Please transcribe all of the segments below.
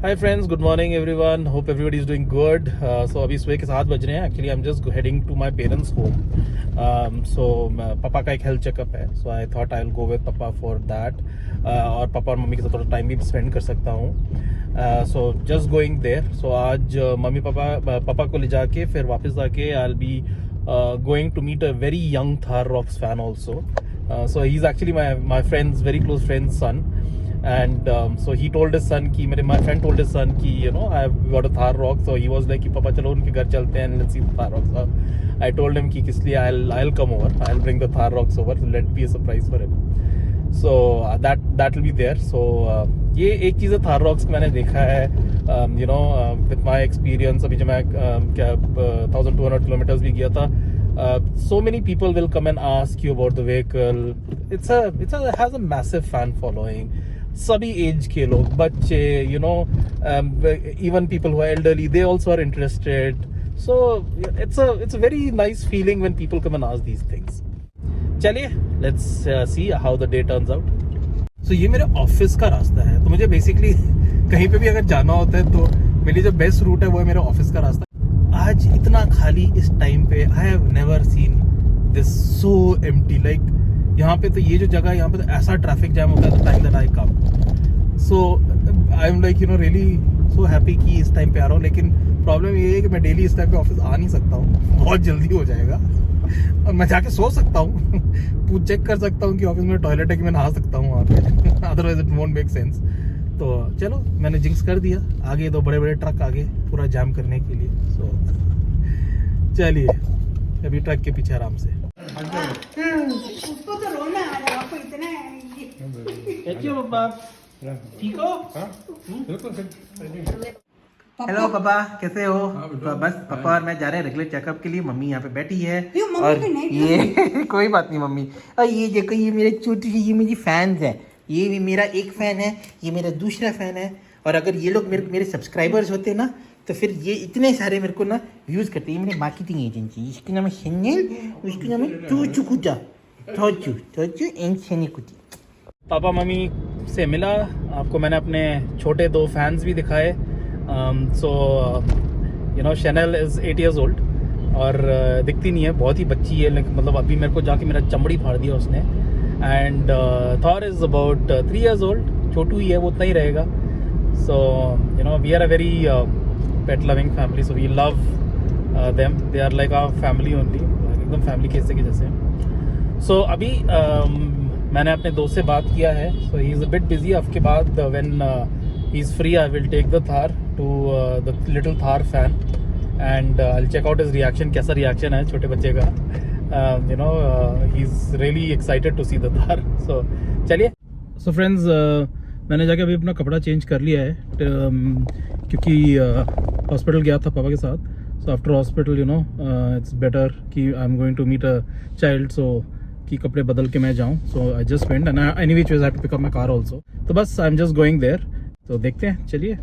Hi friends, good morning everyone. Hope everybody is doing good. So अभी सुबह के 7 बज रहे हैं. Actually I'm just heading to my parents' home. पापा का एक हेल्थ चेकअप है. So I thought I'll go with पापा for that. और पापा और मम्मी के साथ थोड़ा टाइम भी स्पेंड कर सकता हूँ. So just going there. So आज मम्मी पापा को ले जाके फिर वापस आके I'll be going to meet a very young Thar Rocks fan also. So he's actually my friend's very close friend's son. And so he told his son कि my friend told his son कि I've got a Thar Rock. So he was like कि पापा चलो उनके घर चलते हैं, let's see the Thar Rocks. So I told him कि किस लिए I'll come over, I'll bring the Thar Rocks over, so let be a surprise for him. So that will be there. So ये एक चीज़ है Thar Rocks मैंने देखा है, with my experience. अभी जब मैं 1200 kilometers भी गया था. So many people will come and ask you about the vehicle. It has a massive fan following. सभी एज के लोग, बच्चे, even people who are elderly, they also are interested. So it's a very nice feeling when people come and ask these things. चलिए, let's see how the day turns out. So ये मेरे office का रास्ता है, तो मुझे basically कहीं पे भी अगर जाना होता है तो मेरे लिए जो बेस्ट रूट है वो है मेरे ऑफिस का रास्ता. आज इतना खाली इस टाइम पे, I have never seen this so empty. Like यहाँ पे तो ये जो जगह है, यहाँ पे तो ऐसा ट्रैफिक जैम होता है time that I come. So I am like really so happy कि इस टाइम पे आ रहा हूँ. लेकिन प्रॉब्लम ये है कि मैं डेली इस टाइम पे ऑफिस आ नहीं सकता हूँ, बहुत जल्दी हो जाएगा और मैं जाके सो सकता हूँ, चेक कर सकता हूँ कि ऑफिस में टॉयलेट है कि मैं नहा सकता हूँ वहाँ पे, otherwise it won't make sense. तो चलो, मैंने जिंक्स कर दिया. आगे दो बड़े बड़े ट्रक आगे पूरा जाम करने के लिए. सो चलिए, अभी ट्रक के पीछे आराम से. उसको तो रोना आ रहा है, आपको इतना कैसे हो पापा? ठीक हो? हेलो पापा, कैसे हो? बस पापा और मैं जा रहे हैं रेगुलर चेकअप के लिए. मम्मी यहाँ पे बैठी है. और ये कोई बात नहीं मम्मी. और ये देखो, ये मेरे छोटी सी, ये मेरी फैंस है. ये मेरा एक फैन है, ये मेरा दूसरा फैन है. और अगर ये लोग मेरे सब्सक्राइबर्स होते ना, तो फिर ये इतने सारे मेरे को ना व्यूज़ करते हैं. मेरी मार्केटिंग एजेंसी, इसका नाम है शेनिल, उसका नाम है चूचुकुटा, चोचू एंड शेनिकुटी. पापा मम्मी से मिला, आपको मैंने अपने छोटे 2 फैंस भी दिखाए. सो शैनल इज़ 8 years old और दिखती नहीं है, बहुत ही बच्ची है, लेकिन मतलब अभी मेरे को जाके मेरा चमड़ी फाड़ दिया उसने. And Thor is about 3 years old, छोटू ही है, वो उतना ही रहेगा. So we are a very pet loving family, so we love them. They are like our family only, एकदम फैमिली कैसे के जैसे. So अभी मैंने अपने दोस्त से बात किया है. So he is a bit busy. उसके बाद when he is free, I will take the Thar to the little Thar fan and I'll check out his reaction. कैसा reaction है छोटे बच्चे का. He is really excited to see the Thar. So चलिए. So friends, मैंने जाके अभी अपना कपड़ा चेंज कर लिया है, क्योंकि हॉस्पिटल गया था पापा के साथ. So after hospital it's better कि I am going to meet a child, so कि कपड़े बदल के मैं जाऊँ. So I just went and any which ways I have to pick up my car also. तो बस I am just going there. तो देखते हैं, चलिए.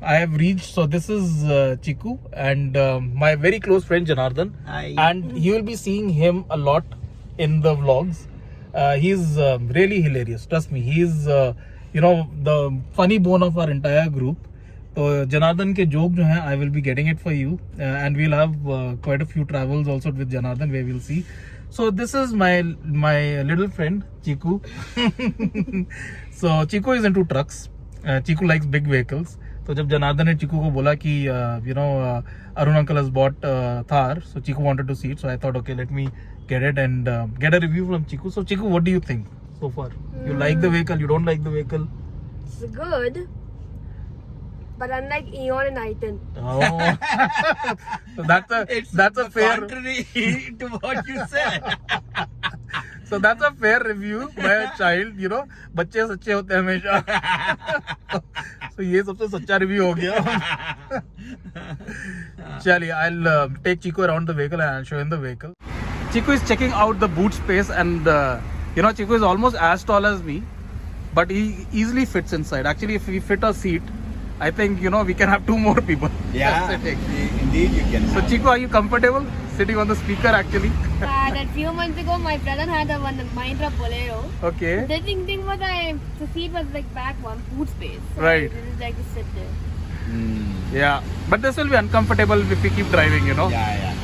I have reached. So this is Chiku and my very close friend Janardan, and you will be seeing him a lot in the vlogs. He is really hilarious, trust me. He is the funny bone of our entire group. तो जनार्दन के joke जो हैं, I will be getting it for you, and we'll have quite a few travels also with Janardhan where we'll see. So this is my little friend Chiku. So Chiku is into trucks. Chiku likes big vehicles. तो जब जनार्दन ने चिकू को बोला कि Arun uncle has bought Thar, so Chiku wanted to see it. So I thought, okay, let me get it and get a review from Chiku. So Chiku, what do you think so far? You like the vehicle? You don't like the vehicle? It's good, but unlike Eon and Titan. Oh, so that's a fair. Contrary to what you said. So that's a fair review by a child. बच्चे सच्चे होते हैं हमेशा. So ये सबसे सच्चा review हो गया. चलिए, I'll take Chiku around the vehicle and I'll show him the vehicle. Chiku is checking out the boot space and Chiku is almost as tall as me, but he easily fits inside. Actually, if we fit a seat, I think we can have 2 more people. Yeah, indeed you can. So Chiku, are you comfortable sitting on the speaker actually? But a few months ago, my brother had a one Mahindra Bolero. Okay. The thing was the seat was like back one, boot space. So Right. I didn't like to sit there. Yeah, but this will be uncomfortable if we keep driving, you know. Yeah.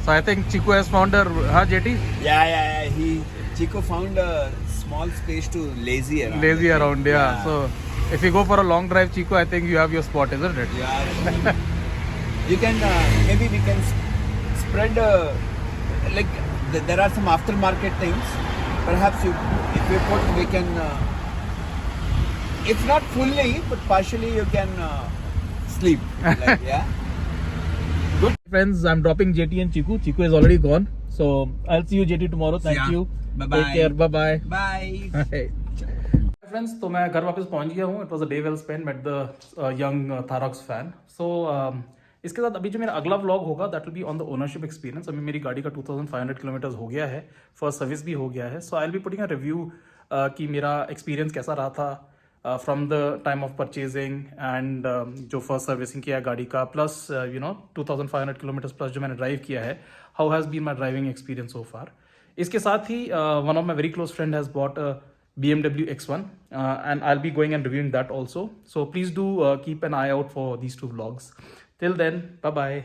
So I think Chiku has found her, huh, JT? Yeah. Chico found a small space to lazy around. Lazy around, yeah. So if you go for a long drive, Chiku, I think you have your spot, isn't it? Yeah. You can maybe we can spread like there are some aftermarket things. Perhaps if you put, we can. If not fully, but partially, you can sleep. Like, yeah. Good friends, I'm dropping JT and Chiku. Chiku is already gone. So I'll see you JT tomorrow. Thank Yeah. you. Bye-bye. Take care. Bye-bye. Bye. Friends तो मैं घर वापस पहुंच गया हूँ. It was a day well spend met the young Tharox fan. So इसके साथ अभी जो मेरा अगला व्लॉग होगा that will be on the ownership experience. अभी मेरी गाड़ी का 2500 किलोमीटर्स हो गया है. फर्स्ट सर्विस भी हो गया है. So I will be putting a review कि मेरा एक्सपीरियंस कैसा रहा था from the time of purchasing and जो फर्स्ट सर्विसिंग किया है गाड़ी का, प्लस 2500 किलोमीटर्स प्लस जो मैंने ड्राइव किया है. How has been my driving experience so far. इसके साथ ही one of my very close friend has bought BMW X1 and I'll be going and reviewing that also. So please do keep an eye out for these two vlogs. Till then, bye bye.